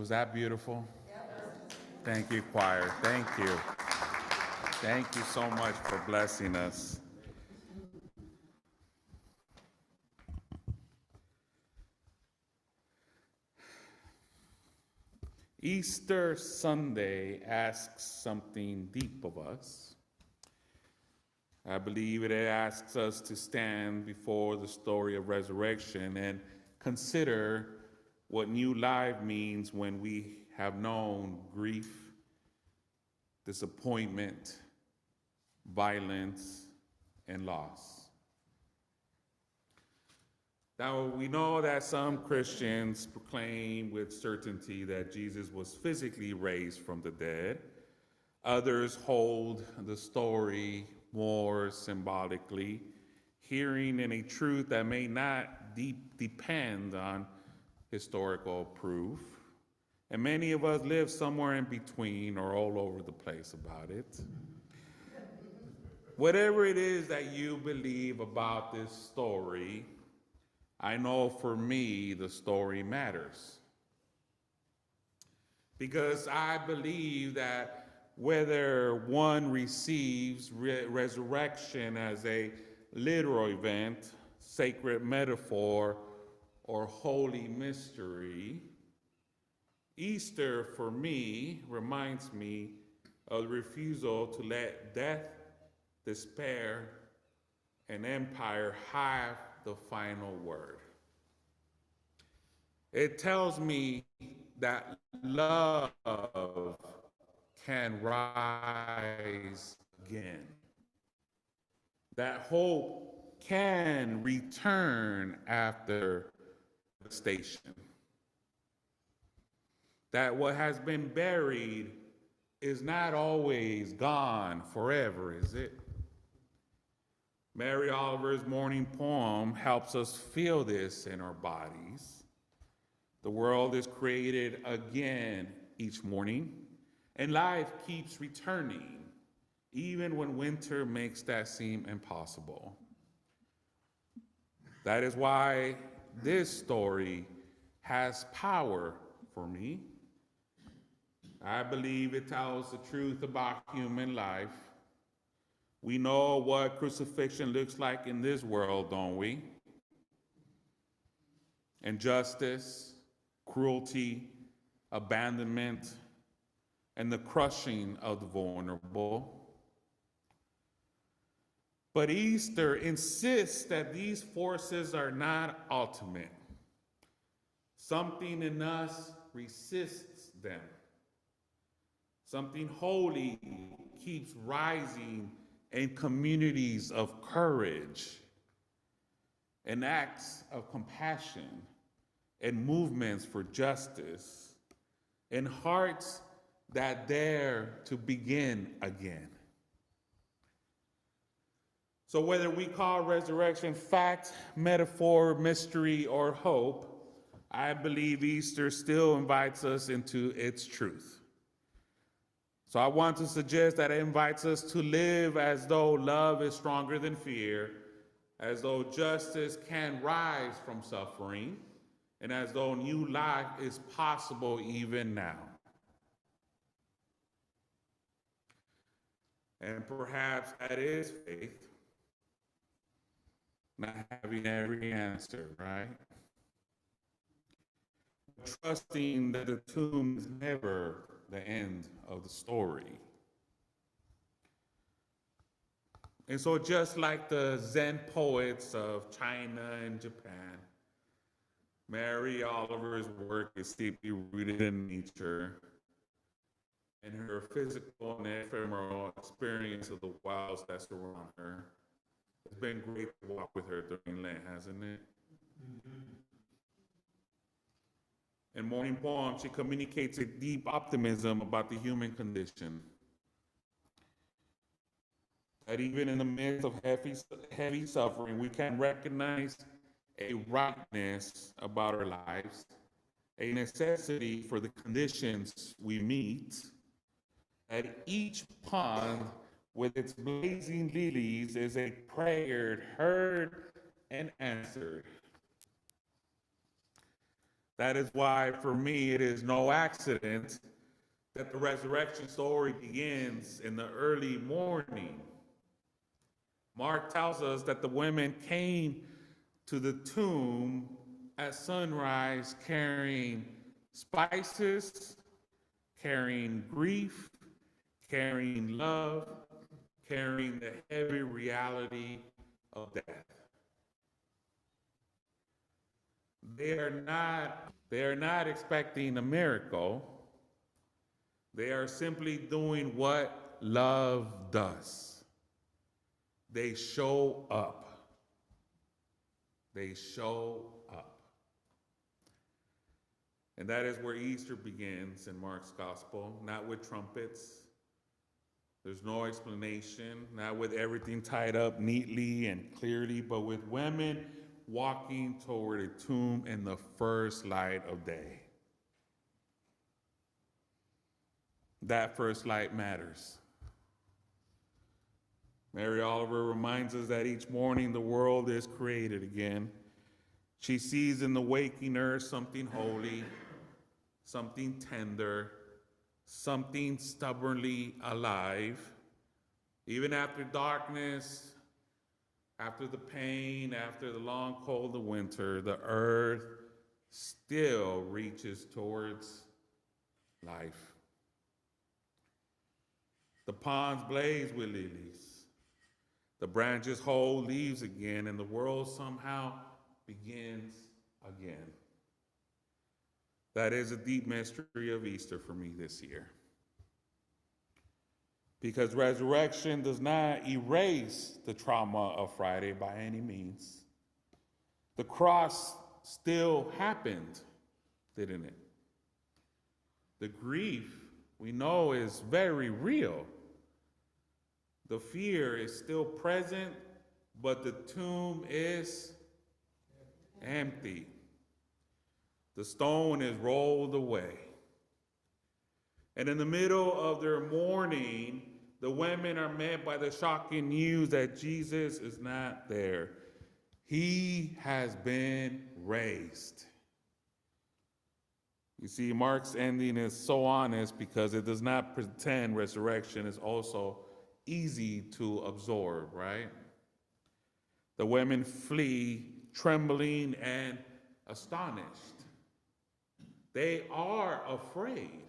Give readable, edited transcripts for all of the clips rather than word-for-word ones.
Was that beautiful? Thank you, choir. Thank you. Thank you so much for blessing us. Easter Sunday asks something deep of us. I believe it asks us to stand before the story of resurrection and consider what new life means when we have known grief, disappointment, violence, and loss. Now, we know that some Christians proclaim with certainty that Jesus was physically raised from the dead. Others hold the story more symbolically, hearing in a truth that may not depend on historical proof. And many of us live somewhere in between or all over the place about it. Whatever it is that you believe about this story, I know for me the story matters. Because I believe that whether one receives resurrection as a literal event, sacred metaphor, or holy mystery, Easter for me reminds me of the refusal to let death, despair, and empire have the final word. It tells me that love can rise again, that hope can return after devastation, that what has been buried is not always gone forever, is it? Mary Oliver's morning poem helps us feel this in our bodies. The world is created again each morning, and life keeps returning, even when winter makes that seem impossible. That is why this story has power for me. I believe it tells the truth about human life. We know what crucifixion looks like in this world, don't we? Injustice, cruelty, abandonment, and the crushing of the vulnerable. But Easter insists that these forces are not ultimate. Something in us resists them. Something holy keeps rising in communities of courage, and acts of compassion, and movements for justice, and hearts that dare to begin again. So whether we call resurrection fact, metaphor, mystery, or hope, I believe Easter still invites us into its truth. So I want to suggest that it invites us to live as though love is stronger than fear, as though justice can rise from suffering, and as though new life is possible even now. And perhaps that is faith, not having every answer, right? Trusting that the tomb is never the end of the story. And so just like the Zen poets of China and Japan, Mary Oliver's work is deeply rooted in nature and her physical and ephemeral experience of the wilds that surround her. It's been great to walk with her during Lent, hasn't it? In Morning Poem, she communicates a deep optimism about the human condition. That even in the midst of heavy suffering, we can recognize a rightness about our lives, a necessity for the conditions we meet, that each pond with its blazing lilies is a prayer heard and answered. That is why, for me, it is no accident that the resurrection story begins in the early morning. Mark tells us that the women came to the tomb at sunrise carrying spices, carrying grief, carrying love, carrying the heavy reality of death. They are not expecting a miracle. They are simply doing what love does. They show up. They show up. And that is where Easter begins in Mark's gospel, not with trumpets. There's no explanation, not with everything tied up neatly and clearly, but with women walking toward a tomb in the first light of day. That first light matters. Mary Oliver reminds us that each morning the world is created again. She sees in the waking earth something holy, something tender, something stubbornly alive. Even after darkness, after the pain, after the long cold of winter, the earth still reaches towards life. The ponds blaze with lilies. The branches hold leaves again, and the world somehow begins again. That is a deep mystery of Easter for me this year. Because resurrection does not erase the trauma of Friday by any means. The cross still happened, didn't it? The grief we know is very real. The fear is still present, but the tomb is empty. The stone is rolled away. And in the middle of their mourning, the women are met by the shocking news that Jesus is not there. He has been raised. You see, Mark's ending is so honest because it does not pretend resurrection is also easy to absorb, right? The women flee, trembling and astonished. They are afraid.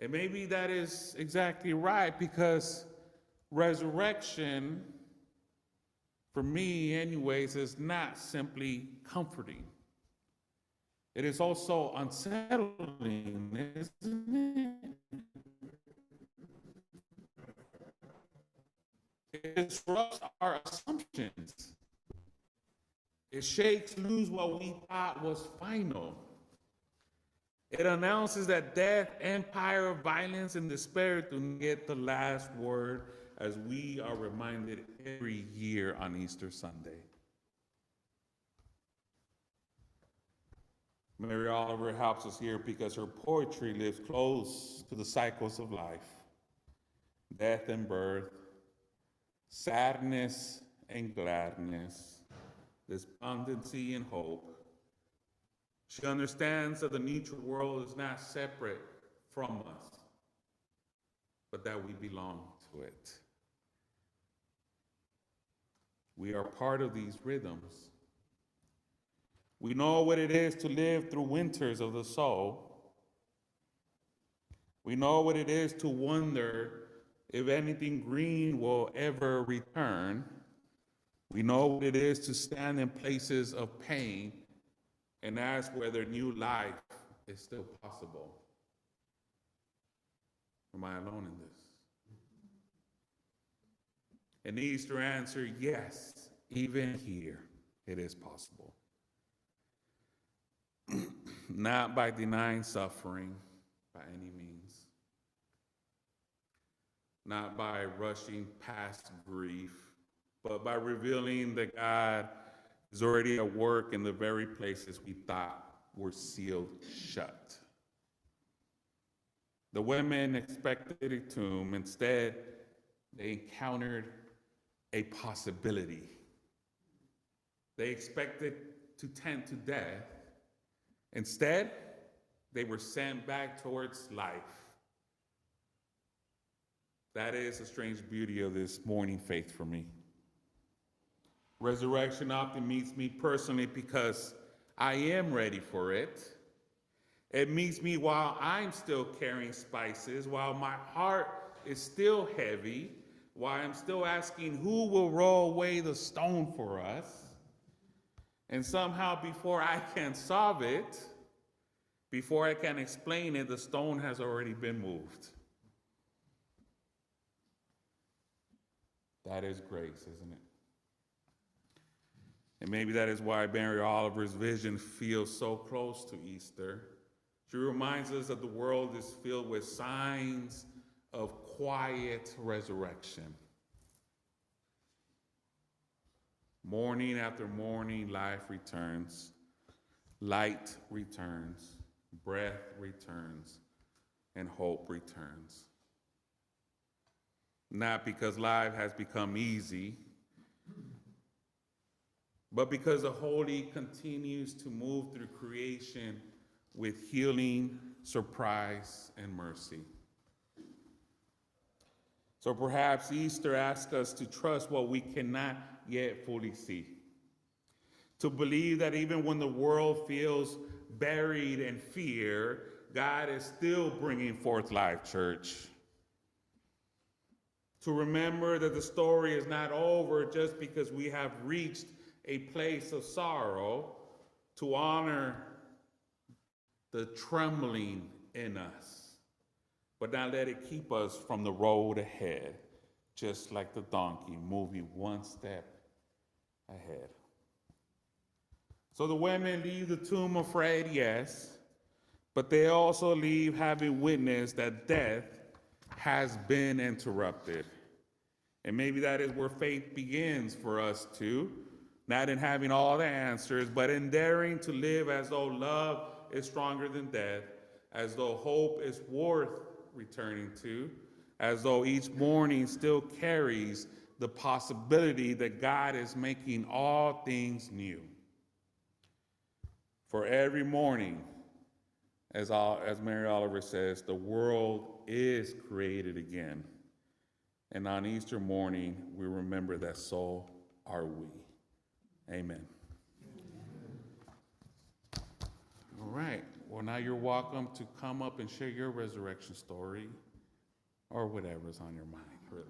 And maybe that is exactly right, because resurrection, for me anyways, is not simply comforting. It is also unsettling, isn't it? It disrupts our assumptions. It shakes loose what we thought was final. It announces that death, empire, violence, and despair do not get the last word, as we are reminded every year on Easter Sunday. Mary Oliver helps us here because her poetry lives close to the cycles of life: death and birth, sadness and gladness, despondency and hope. She understands that the natural world is not separate from us, but that we belong to it. We are part of these rhythms. We know what it is to live through winters of the soul. We know what it is to wonder if anything green will ever return. We know what it is to stand in places of pain and ask whether new life is still possible. Am I alone in this? And the Easter answer, yes, even here it is possible. Not by denying suffering by any means. Not by rushing past grief, but by revealing that God is already at work in the very places we thought were sealed shut. The women expected a tomb. Instead, they encountered a possibility. They expected to tend to death. Instead, they were sent back towards life. That is the strange beauty of this morning faith for me. Resurrection often meets me personally because I am ready for it. It meets me while I'm still carrying spices, while my heart is still heavy, while I'm still asking who will roll away the stone for us. And somehow before I can solve it, before I can explain it, the stone has already been moved. That is grace, isn't it? And maybe that is why Mary Oliver's vision feels so close to Easter. She reminds us that the world is filled with signs of quiet resurrection. Morning after morning, life returns, light returns, breath returns, and hope returns. Not because life has become easy, but because the Holy continues to move through creation with healing, surprise, and mercy. So perhaps Easter asks us to trust what we cannot yet fully see. To believe that even when the world feels buried in fear, God is still bringing forth life, church. To remember that the story is not over just because we have reached a place of sorrow, to honor the trembling in us, but not let it keep us from the road ahead, just like the donkey moving one step ahead. So the women leave the tomb afraid, yes, but they also leave having witnessed that death has been interrupted. And maybe that is where faith begins for us too, not in having all the answers, but in daring to live as though love is stronger than death, as though hope is worth returning to, as though each morning still carries the possibility that God is making all things new. For every morning, as Mary Oliver says, the world is created again. And on Easter morning, we remember that so are we. Amen. All right. Well, now you're welcome to come up and share your resurrection story or whatever's on your mind, really.